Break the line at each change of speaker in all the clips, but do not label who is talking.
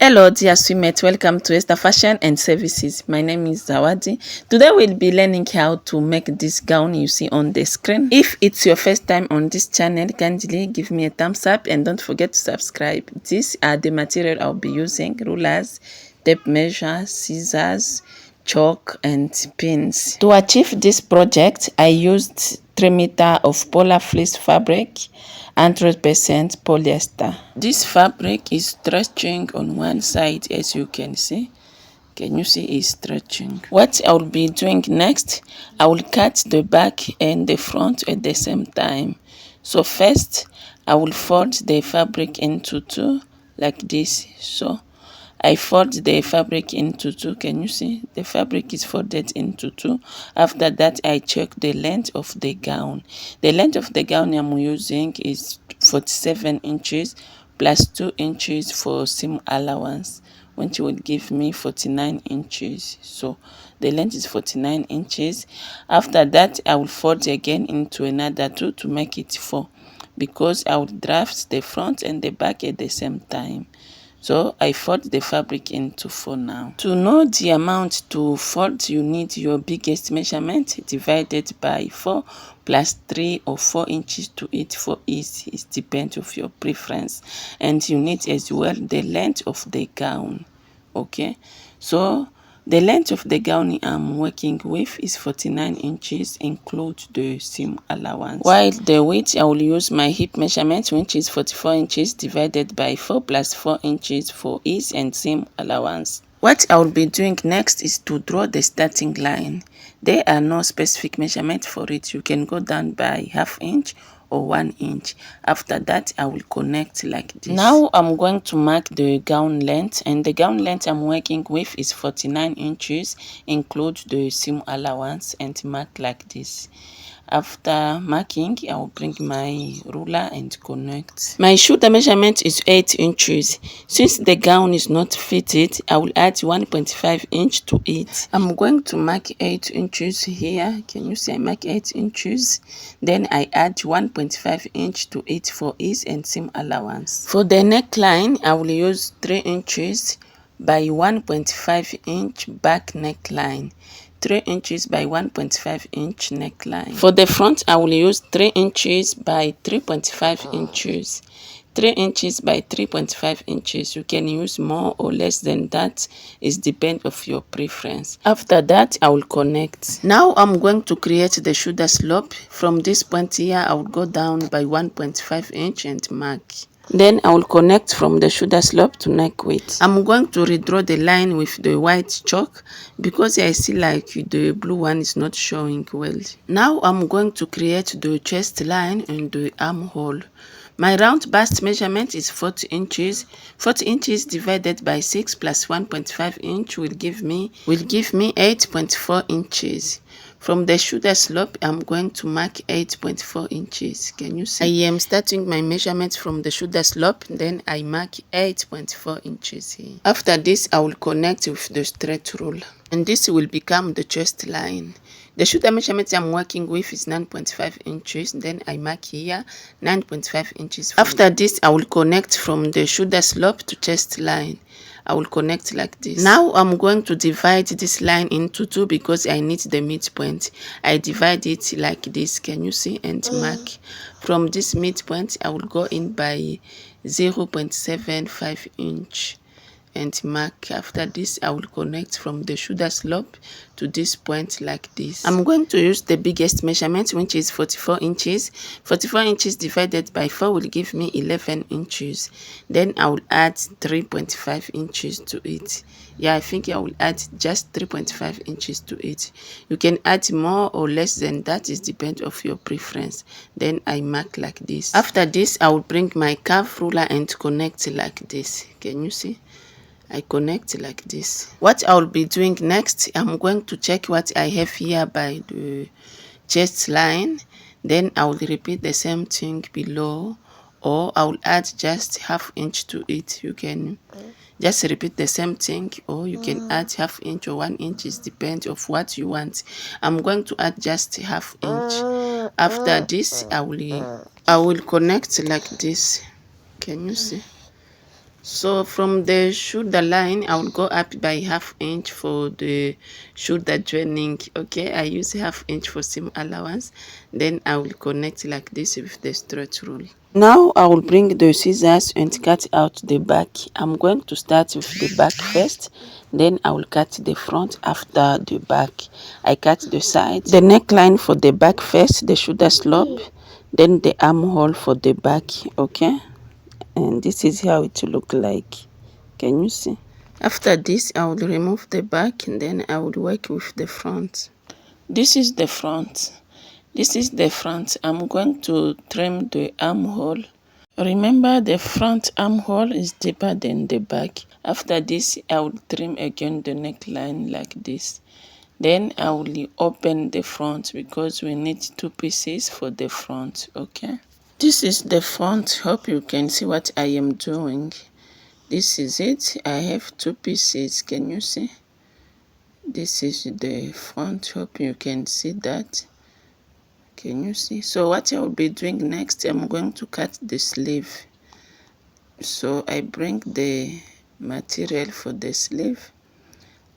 Hello dear sweetmates, welcome to Esther Fashion and Services. My name is Zawadi. Today we'll be learning how to make this gown you see on the screen. If it's your first time on this channel, kindly give me a thumbs up and don't forget to subscribe. These are the material I'll be using: rulers, tape measure, scissors, chalk and pins. To achieve this project, I used 3 meters of polar fleece fabric, 100% polyester. This fabric is stretching on one side, as you can see. Can you see it's stretching? What I will be doing next, I will cut the back and the front at the same time. So first, I will fold the fabric into two like this. So I fold the fabric into two. Can you see? The fabric is folded into two. After that, I check the length of the gown. The length of the gown I'm using is 47 inches plus 2 inches for seam allowance, which will give me 49 inches. So the length is 49 inches. After that, I will fold again into another two to make it 4, because I will draft the front and the back at the same time. So I fold the fabric into 4 now. To know the amount to fold, you need your biggest measurement divided by 4 plus 3 or 4 inches to it for ease. It depends of your preference. And you need as well the length of the gown. Okay, so the length of the gown I'm working with is 49 inches, include the seam allowance. While the width, I will use my hip measurement, which is 44 inches divided by 4 plus 4 inches for ease and seam allowance. What I will be doing next is to draw the starting line. There are no specific measurement for it. You can go down by ½ inch or 1 inch. After that, I will connect like this. Now I'm going to mark the gown length, and the gown length I'm working with is 49 inches, include the seam allowance, and mark like this. After marking, I will bring my ruler and connect. My shoulder measurement is 8 inches. Since the gown is not fitted, I will add 1.5 inch to it. I'm going to mark 8 inches here. Can you see I mark 8 inches? Then I add 1.5 inch to it for ease and seam allowance. For the neckline, I will use 3 inches by 1.5 inch back neckline. 3 inches by 1.5 inch neckline. For the front, I will use 3 inches by 3.5 inches. 3 inches by 3.5 inches. You can use more or less than that. It depends of your preference. After that, I will connect. Now I'm going to create the shoulder slope. From this point here, I will go down by 1.5 inch and mark. Then I will connect from the shoulder slope to neck width. I'm going to redraw the line with the white chalk because I see like the blue one is not showing well. Now I'm going to create the chest line and the armhole. My round bust measurement is 40 inches. 40 inches divided by 6 plus 1.5 inch will give me 8.4 inches. From the shoulder slope, I'm going to mark 8.4 inches. Can you see? I am starting my measurements from the shoulder slope, then I mark 8.4 inches here. After this, I will connect with the straight rule, and this will become the chest line. The shoulder measurement I'm working with is 9.5 inches. Then I mark here 9.5 inches. After this, I will connect from the shoulder slope to chest line. I will connect like this. Now I'm going to divide this line into two because I need the midpoint. I divide it like this. Can you see? And mark. From this midpoint, I will go in by 0.75 inch. And mark. After this, I will connect from the shoulder slope to this point like this. I'm going to use the biggest measurement, which is 44 inches. 44 inches divided by 4 will give me 11 inches. Then I will add 3.5 inches to it. Yeah, I think I will add just 3.5 inches to it. You can add more or less than that. It depends of your preference. Then I mark like this. After this, I will bring my curve ruler and connect like this. Can you see? I connect like this. What I will be doing next, I'm going to check what I have here by the chest line. Then I will repeat the same thing below, or I will add just ½ inch to it. You can just repeat the same thing, or you can add ½ inch or 1 inch. It depends of what you want. I'm going to add just ½ inch. After this, I will connect like this. Can you see? So from the shoulder line, I will go up by ½ inch for the shoulder joining. Okay, I use ½ inch for seam allowance. Then I will connect like this with the stretch rule. Now I will bring the scissors and cut out the back. I'm going to start with the back first, then I will cut the front after the back. I cut the side, the neckline for the back first, the shoulder slope, then the armhole for the back. Okay, and this is how it look like. Can you see? After this, I will remove the back and then I will work with the front. This is the front. This is the front. I'm going to trim the armhole. Remember, the front armhole is deeper than the back. After this, I will trim again the neckline like this. Then I will open the front because we need 2 pieces for the front. Okay. This is the front. Hope you can see what I am doing. This is it. I have 2 pieces. Can you see? This is the front. Hope you can see that. Can you see? So what I will be doing next, I'm going to cut the sleeve. So I bring the material for the sleeve.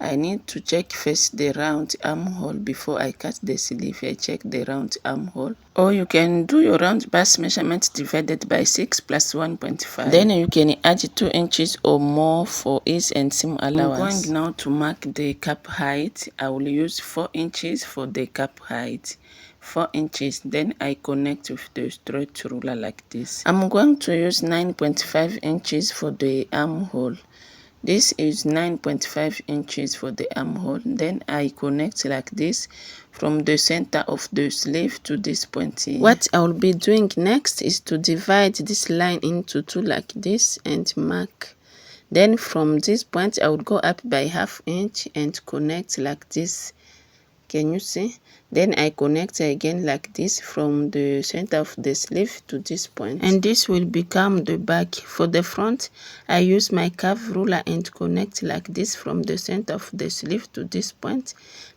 I need to check first the round armhole before I cut the sleeve. I check the round armhole. Or you can do your round bust measurement divided by 6 plus 1.5. Then you can add 2 inches or more for ease and seam allowance. I'm going now to mark the cap height. I will use 4 inches for the cap height. 4 inches. Then I connect with the straight ruler like this. I'm going to use 9.5 inches for the armhole. This is 9.5 inches for the armhole. Then I connect like this from the center of the sleeve to this point here. What I will be doing next is to divide this line into 2 like this and mark. Then from this point I will go up by ½ inch and connect like this. Can you see? Then I connect again like this from the center of the sleeve to this point. And this will become the back. For the front, I use my curve ruler and connect like this from the center of the sleeve to this point.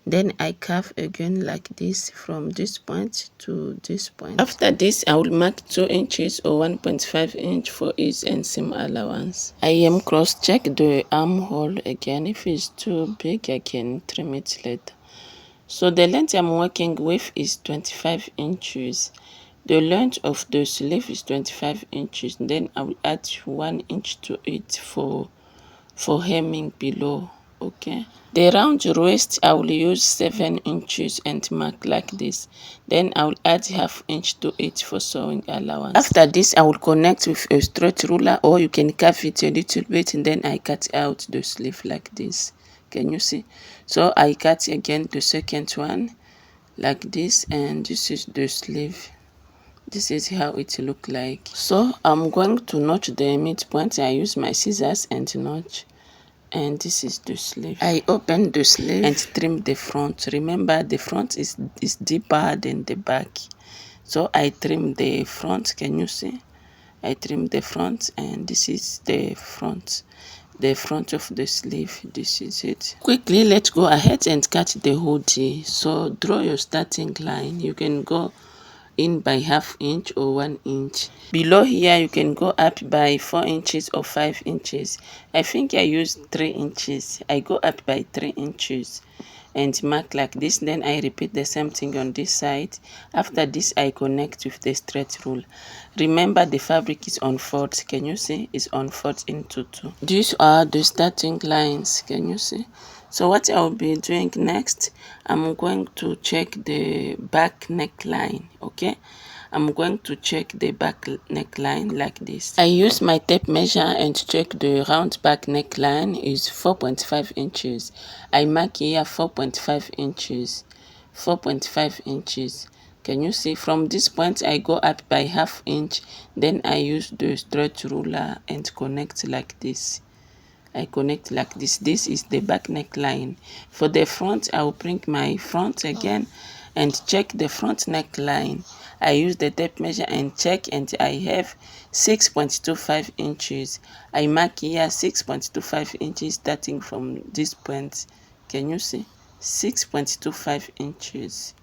Then I curve again like this from this point to this point. After this, I will mark 2 inches or 1.5 inch for ease and seam allowance. I am cross-check the armhole again. If it's too big, I can trim it later. So the length I'm working with is 25 inches. The length of the sleeve is 25 inches. Then I will add 1 inch to it for hemming below. Okay. The round waist, I will use 7 inches and mark like this. Then I will add ½ inch to it for sewing allowance. After this, I will connect with a straight ruler, or you can curve it a little bit, and then I cut out the sleeve like this. Can you see? So I cut again the second one like this, and this is the sleeve. This is how it look like. So I'm going to notch the midpoint. I use my scissors and notch. And this is the sleeve. I open the sleeve and trim the front. Remember, the front is deeper than the back. So I trim the front. Can you see? I trim the front, and this is the front. The front of the sleeve. This is it. Quickly, let's go ahead and cut the hoodie. So draw your starting line. You can go in by ½ inch or 1 inch. Below here, you can go up by 4 inches or 5 inches. I think I used 3 inches. I go up by 3 inches and mark like this. Then I repeat the same thing on this side. After this, I connect with the straight rule. Remember, the fabric is on fold. Can you see? It's on fold into 2. These are the starting lines. Can you see? So what I will be doing next, I'm going to check the back neckline. Okay, I'm going to check the back neckline like this. I use my tape measure and check the round back neckline is 4.5 inches. I mark here 4.5 inches. 4.5 inches. Can you see? From this point, I go up by ½ inch. Then I use the straight ruler and connect like this. I connect like this. This is the back neckline. For the front, I will bring my front again and check the front neckline. I use the tape measure and check, and I have 6.25 inches. I mark here 6.25 inches starting from this point. Can you see? 6.25 inches.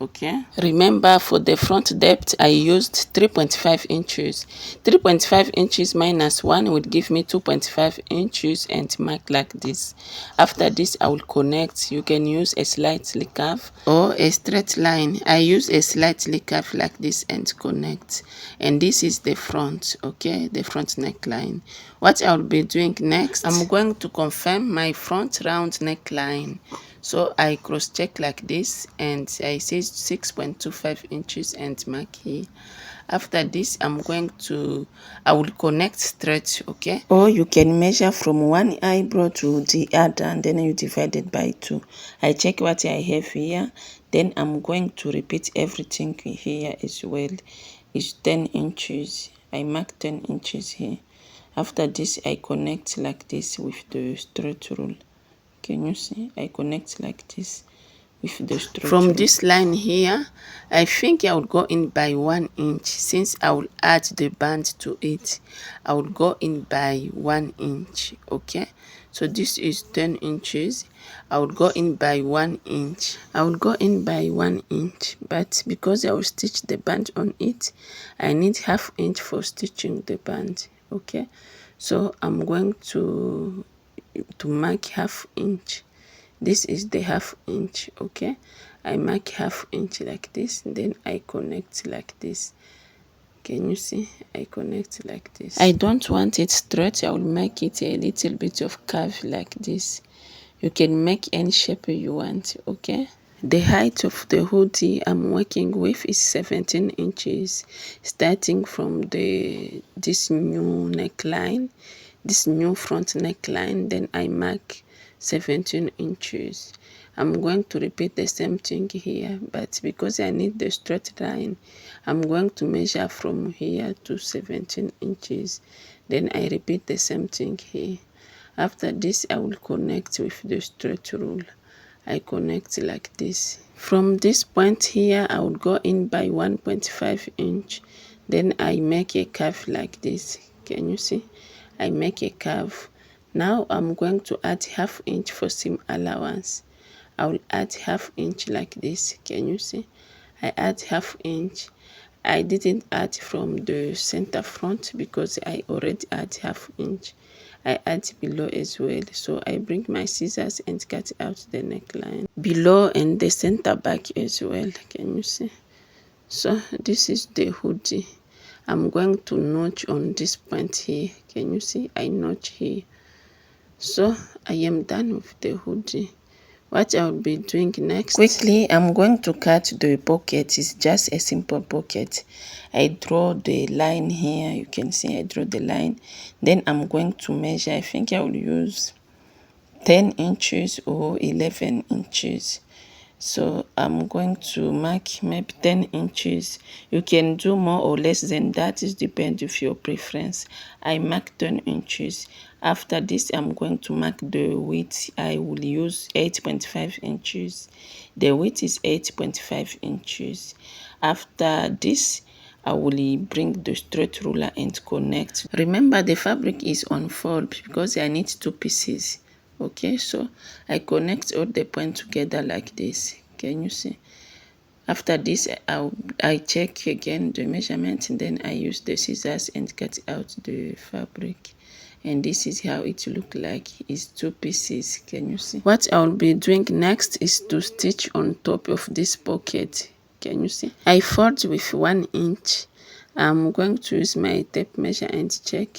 Okay, remember for the front depth I used 3.5 inches. 3.5 inches minus 1 would give me 2.5 inches and mark like this. After this I will connect. You can use a slightly curve or a straight line. I use a slightly curve like this and connect. And this is the front, okay, the front neckline. What I'll be doing next, I'm going to confirm my front round neckline. So I cross check like this and I say 6.25 inches and mark here. After this I will connect straight, okay, or you can measure from one eyebrow to the other and then you divide it by 2. I check what I have here, then I'm going to repeat everything here as well. It's 10 inches. I mark 10 inches here. After this I connect like this with the straight rule. Can you see? I connect like this with the straight from rule. This line here, I think I will go in by 1 inch. Since I will add the band to it, I will go in by 1 inch. Okay, so this is 10 inches. I will go in by 1 inch. I will go in by 1 inch, but because I will stitch the band on it, I need ½ inch for stitching the band. Okay, so I'm going to mark ½ inch. This is the ½ inch. Okay, I mark ½ inch like this, then I connect like this. Can you see? I connect like this. I don't want it straight. I will make it a little bit of curve like this. You can make any shape you want. Okay, the height of the hoodie I'm working with is 17 inches, starting from this new neckline, this new front neckline, then I mark 17 inches. I'm going to repeat the same thing here, but because I need the straight line, I'm going to measure from here to 17 inches. Then I repeat the same thing here. After this, I will connect with the straight rule. I connect like this. From this point here, I will go in by 1.5 inch. Then I make a curve like this. Can you see? I make a curve. Now I'm going to add ½ inch for seam allowance. I will add ½ inch like this. Can you see? I add ½ inch. I didn't add from the center front because I already add ½ inch. I add below as well. So I bring my scissors and cut out the neckline below and the center back as well. Can you see? So this is the hoodie. I'm going to notch on this point here. Can you see? I notch here. So I am done with the hoodie. What I'll be doing next, quickly I'm going to cut the pocket. It's just a simple pocket. I draw the line here. You can see I draw the line. Then I'm going to measure. I think I will use 10 inches or 11 inches. So I'm going to mark maybe 10 inches. You can do more or less than that. It depends of your preference. I mark 10 inches. After this, I'm going to mark the width. I will use 8.5 inches. The width is 8.5 inches. After this, I will bring the straight ruler and connect. Remember, the fabric is on fold because I need 2 pieces. Okay, so I connect all the points together like this. Can you see? After this, I check again the measurement, and then I use the scissors and cut out the fabric. And this is how it look like. It's 2 pieces. Can you see? What I'll be doing next is to stitch on top of this pocket. Can you see? I fold with 1 inch. I'm going to use my tape measure and check.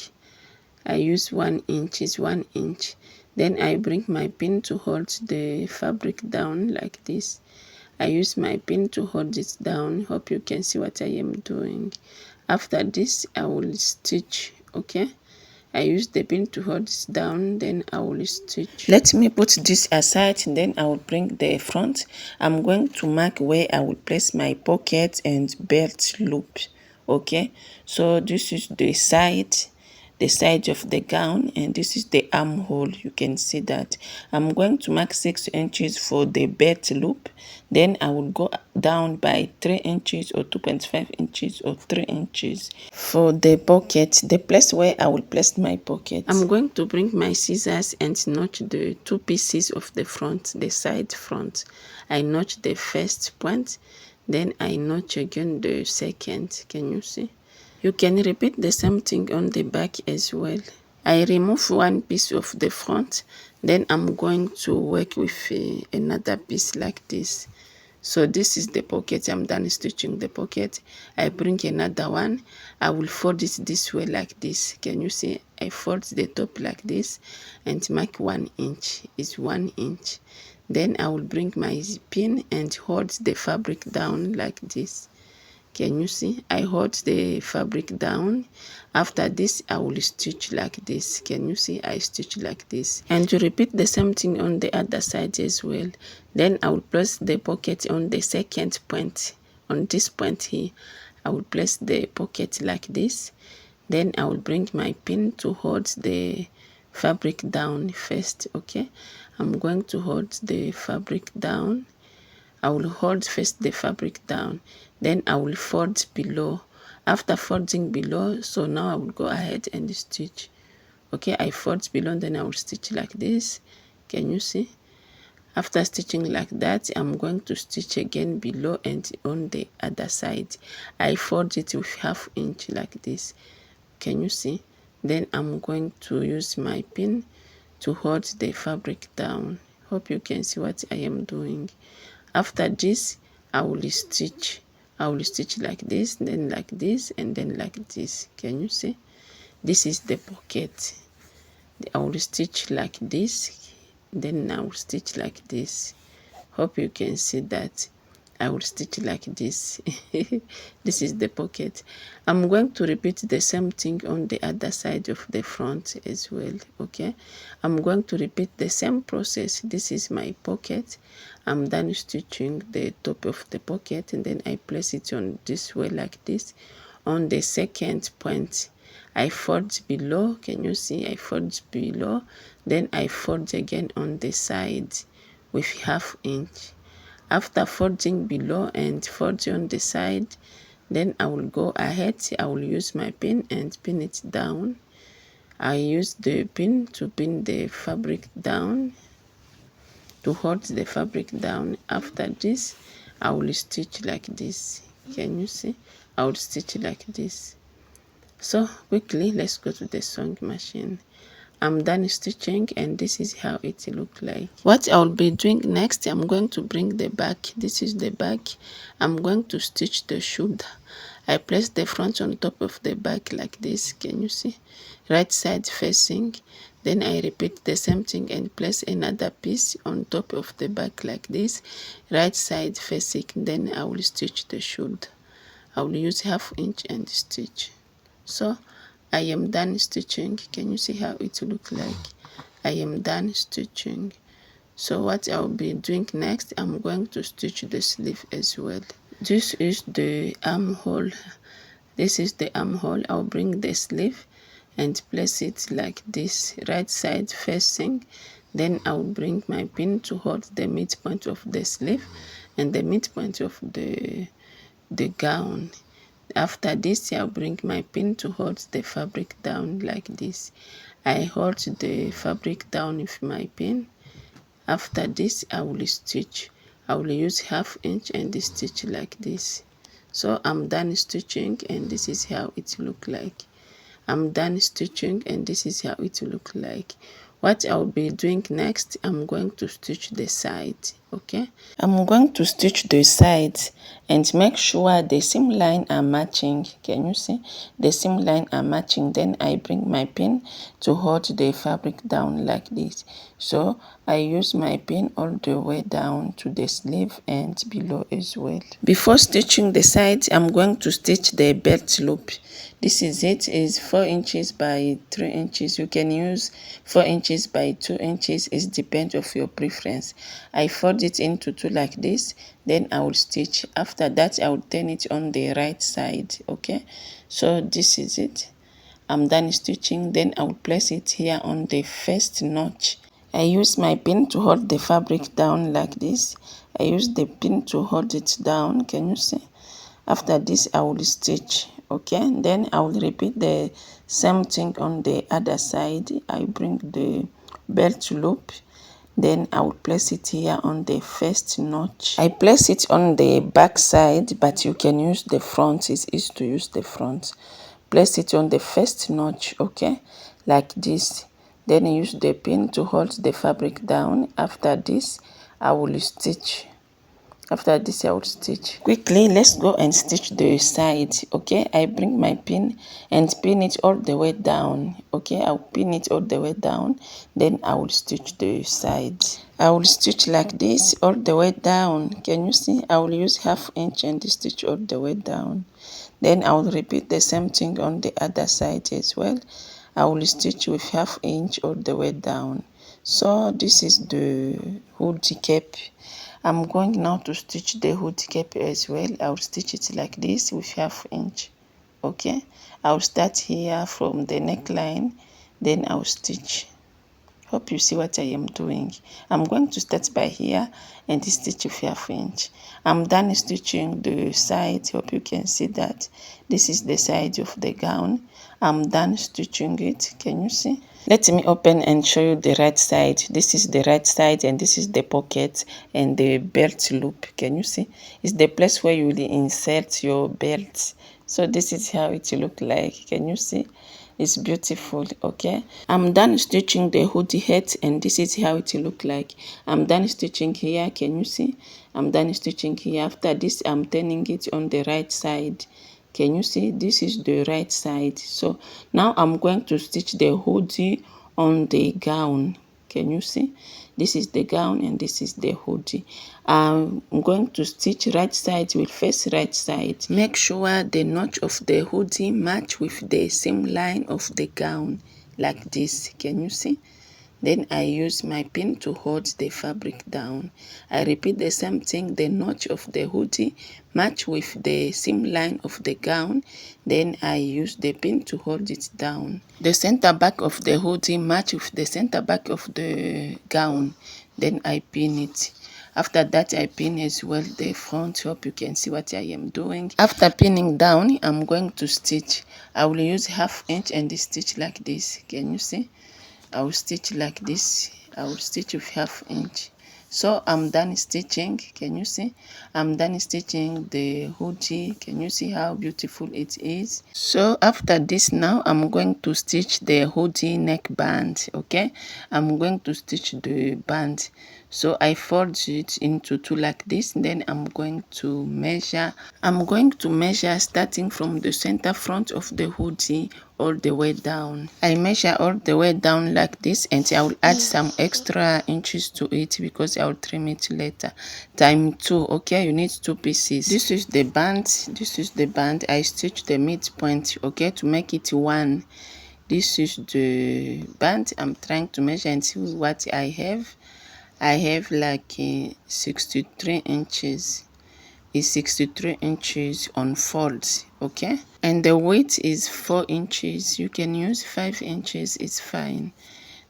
I use 1 inch, is 1 inch. Then I bring my pin to hold the fabric down like this. I use my pin to hold it down. Hope you can see what I am doing. After this, I will stitch, okay? I use the pin to hold it down, then I will stitch. Let me put this aside, and then I will bring the front. I'm going to mark where I will place my pocket and belt loop, okay? So this is the side of the gown, and this is the armhole. You can see that I'm going to mark 6 inches for the belt loop. Then I will go down by 3 inches or 2.5 inches or 3 inches for the pocket, the place where I will place my pocket. I'm going to bring my scissors and notch the 2 pieces of the front, the side front. I notch the first point, then I notch again the second. Can you see? You can repeat the same thing on the back as well. I remove one piece of the front, then I'm going to work with another piece like this. So this is the pocket. I'm done stitching the pocket. I bring another one. I will fold it this way like this. Can you see? I fold the top like this and mark 1 inch. It's 1 inch. Then I will bring my pin and hold the fabric down like this. Can you see? I hold the fabric down. After this, I will stitch like this. Can you see? I stitch like this. And to repeat the same thing on the other side as well. Then I will place the pocket on the second point. On this point here, I will place the pocket like this. Then I will bring my pin to hold the fabric down first. Okay, I'm going to hold the fabric down. I will hold first the fabric down, then I will fold below. After folding below, so now I will go ahead and stitch. Okay, I fold below, then I will stitch like this. Can you see? After stitching like that, I'm going to stitch again below and on the other side. I fold it with 1/2 inch like this. Can you see? Then I'm going to use my pin to hold the fabric down. Hope you can see what I am doing. After this, I will stitch like this, then like this, and then like this. Can you see? This is the pocket. I will stitch like this, then I will stitch like this. Hope you can see that. I will stitch like this. This is the pocket. I'm going to repeat the same thing on the other side of the front as well. Okay, I'm going to repeat the same process. This is my pocket. I'm done stitching the top of the pocket, and then I place it on this way like this. On the second point, I fold below. Can you see? I fold below, then I fold again on the side with 1/2 inch. After folding below and folding on the side, then I will go ahead. I will use my pin and pin it down. I use the pin to pin the fabric down, to hold the fabric down. After this, I will stitch like this. Can you see? I will stitch like this. So quickly, let's go to the sewing machine. I'm done stitching, and this is how it look like. What I'll be doing next, I'm going to bring the back. This is the back. I'm going to stitch the shoulder. I place the front on top of the back like this. Can you see? Right side facing. Then I repeat the same thing and place another piece on top of the back like this. Right side facing. Then I will stitch the shoulder. I will use 1/2 inch and stitch. So I am done stitching. Can you see how it look like? I am done stitching. So what I'll be doing next, I'm going to stitch the sleeve as well. This is the armhole. This is the armhole. I'll bring the sleeve and place it like this, right side facing. Then I'll bring my pin to hold the midpoint of the sleeve and the midpoint of the gown. After this, I'll bring my pin to hold the fabric down like this. I hold the fabric down with my pin. After this, I will stitch. I will use 1/2 inch and stitch like this. So I'm done stitching, and this is how it look like. I'm done stitching, and this is how it look like. What I'll be doing next, I'm going to stitch the side. Okay, I'm going to stitch the sides and make sure the seam line are matching. Can you see? The seam line are matching. Then I bring my pin to hold the fabric down like this. So I use my pin all the way down to the sleeve and below as well. Before stitching the sides, I'm going to stitch the belt loop. This is it. Is 4 inches by 3 inches. You can use 4 inches by 2 inches. It depends of your preference. I fold it into 2 like this, then I will stitch. After that, I will turn it on the right side. Okay, so this is it. I'm done stitching. Then I will place it here on the first notch. I use my pin to hold the fabric down like this. I use the pin to hold it down. Can you see? After this, I will stitch. Okay, then I will repeat the same thing on the other side. I bring the belt loop Then I will place it here on the first notch. I place it on the back side, but you can use the front. It's easy to use the front. Place it on the first notch, okay, like this. Then use the pin to hold the fabric down. After this, I will stitch. After this, I will stitch. Quickly, let's go and stitch the side, okay? I bring my pin and pin it all the way down, okay? I'll pin it all the way down. Then I will stitch the side. I will stitch like this all the way down. Can you see? I will use 1/2 inch and stitch all the way down. Then I will repeat the same thing on the other side as well. I will stitch with 1/2 inch all the way down. So this is the hoodie cape. I'm going now to stitch the hoodie cape as well. I'll stitch it like this with 1/2 inch. Okay, I'll start here from the neckline, then I'll stitch. Hope you see what I am doing. I'm going to start by here and stitch with 1/2 inch. I'm done stitching the side. Hope you can see that. This is the side of the gown. I'm done stitching it. Can you see? Let me open and show you the right side. This is the right side and this is the pocket and the belt loop. Can you see? It's the place where you will insert your belt. So this is how it look like. Can you see? It's beautiful. Okay, I'm done stitching the hoodie head and this is how it look like. I'm done stitching here. Can you see? I'm done stitching here. After this, I'm turning it on the right side. Can you see? This is the right side. So now I'm going to stitch the hoodie on the gown. Can you see? This is the gown and this is the hoodie. I'm going to stitch right side with face right side. Make sure the notch of the hoodie match with the seam line of the gown like this. Can you see? Then I use my pin to hold the fabric down. I repeat the same thing. The notch of the hoodie match with the seam line of the gown. Then I use the pin to hold it down. The center back of the hoodie match with the center back of the gown. Then I pin it. After that, I pin as well the front. Hope you can see what I am doing. After pinning down, I'm going to stitch. I will use 1/2 inch and stitch like this. Can you see? I will stitch like this. I will stitch with 1/2 inch. So I'm done stitching. Can you see? I'm done stitching the hoodie. Can you see how beautiful it is? So after this, now I'm going to stitch the hoodie neckband. Okay, I'm going to stitch the band. So I fold it into two like this. Then I'm going to measure. I'm going to measure starting from the center front of the hoodie all the way down. I measure all the way down like this and I will add some extra inches to it because I will trim it later. Time 2. Okay, you need 2 pieces. This is the band. This is the band. I stitch the midpoint, okay, to make it 1. This is the band. I'm trying to measure and see what I have. I have like 63 inches. Is 63 inches on folds, okay, and the width is 4 inches. You can use 5 inches, it's fine.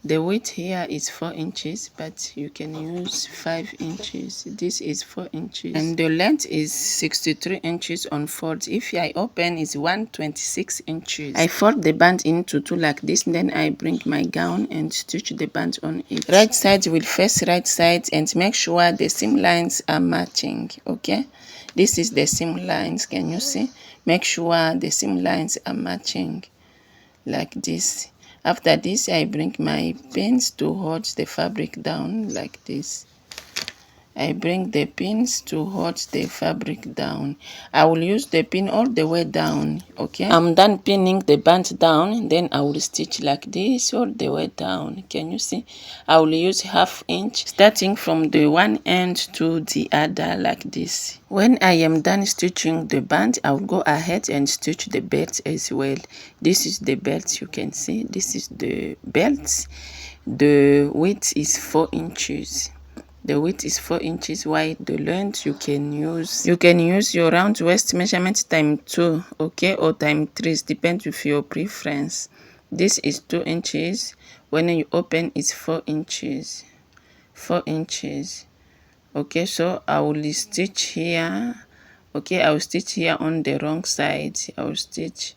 The width here is 4 inches, but you can use 5 inches. This is 4 inches and the length is 63 inches on folds. If I open, it's 126 inches. I fold the band into 2 like this, then I bring my gown and stitch the band on it. Right side will face right side and make sure the seam lines are matching. Okay, this is the seam lines. Can you see? Make sure the seam lines are matching like this. After this, I bring my pins to hold the fabric down like this. I bring the pins to hold the fabric down. I will use the pin all the way down. Okay, I'm done pinning the band down. Then I will stitch like this all the way down. Can you see? I will use 1/2 inch starting from the one end to the other like this. When I am done stitching the band, I will go ahead and stitch the belt as well. This is the belt. You can see this is the belt. The width is 4 inches. The width is 4 inches wide. The length you can use your round waist measurement time 2, okay, or time 3. It depends with your preference. This is 2 inches. When you open, it's 4 inches. 4 inches. Okay, so I will stitch here. Okay, I will stitch here on the wrong side. I will stitch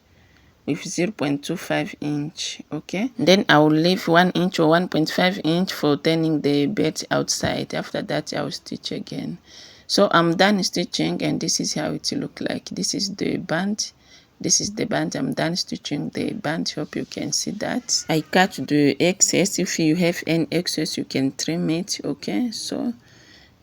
with 0.25 inch. Okay, then I will leave 1 inch or 1.5 inch for turning the belt outside. After that I will stitch again. So I'm done stitching, and this is how it look like. This is the band. This is the band. I'm done stitching the band. Hope you can see that. I cut the excess. If you have any excess, you can trim it. Okay, so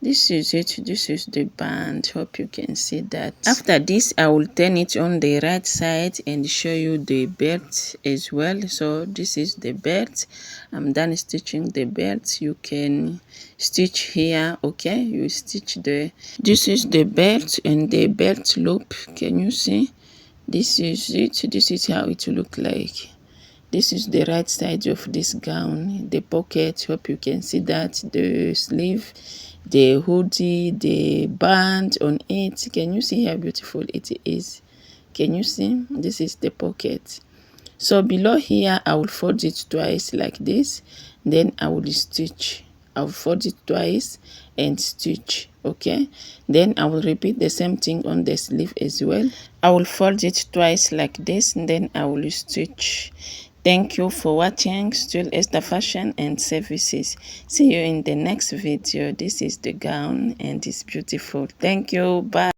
this is it. This is the band. Hope you can see that. After this, I will turn it on the right side and show you the belt as well. So this is the belt. I'm done stitching the belt. You can stitch here. Okay, you stitch this is the belt and the belt loop. Can you see? This is it. This is how it look like. This is the right side of this gown. The pocket, hope you can see that. The sleeve, the hoodie, the band on it. Can you see how beautiful it is? Can you see? This is the pocket. So below here, I will fold it twice like this. Then I will stitch. I will fold it twice and stitch. Okay, then I will repeat the same thing on the sleeve as well. I will fold it twice like this, and then I will stitch. Thank you for watching. Still Esther Fashion and Services. See you in the next video. This is the gown and it's beautiful. Thank you. Bye.